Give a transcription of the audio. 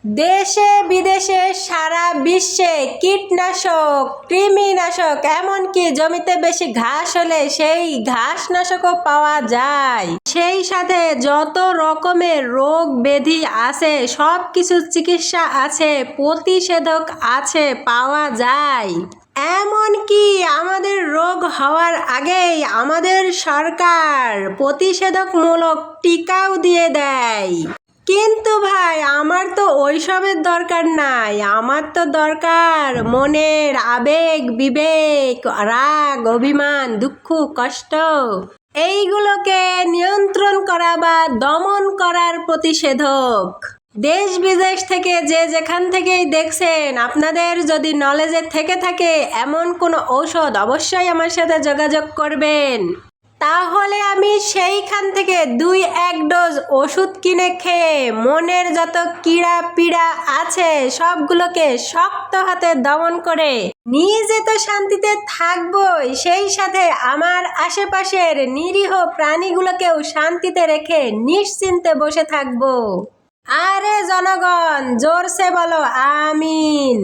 দেশে বিদেশে সারা বিশ্বে কীটনাশক, কৃমিনাশক, এমনকি জমিতে বেশি ঘাস হলে সেই ঘাসনাশকও পাওয়া যায়। সেই সাথে যত রকমের রোগ ব্যাধি আছে সব কিছুর চিকিৎসা আছে, প্রতিষেধক আছে, পাওয়া যায়। এমনকি আমাদের রোগ হওয়ার আগেই আমাদের সরকার প্রতিষেধকমূলক টিকাও দিয়ে দেয়। কিন্তু ভাই, আমার তো ওইসবের দরকার নাই। আমার তো দরকার মনের আবেগ, বিবেক, রাগ, অভিমান, দুঃখ, কষ্ট, এইগুলোকে নিয়ন্ত্রণ করা বা দমন করার প্রতিষেধক। দেশ বিদেশ থেকে যে যেখান থেকেই দেখছেন, আপনাদের যদি নলেজে থেকে থাকে এমন কোনো ঔষধ, অবশ্যই আমার সাথে যোগাযোগ করবেন। তাহলে আমি সেইখান থেকে 2-1 ডোজ ওষুধ কিনে খেয়ে মনের যত কীড়া পীড়া আছে সবগুলোকে শক্ত হাতে দমন করে নিজে তো শান্তিতে থাকবই, সেই সাথে আমার আশেপাশের নিরীহ প্রাণীগুলোকেও শান্তিতে রেখে নিশ্চিন্তে বসে থাকবো। আরে জনগণ, জোরসে বলো আমিন।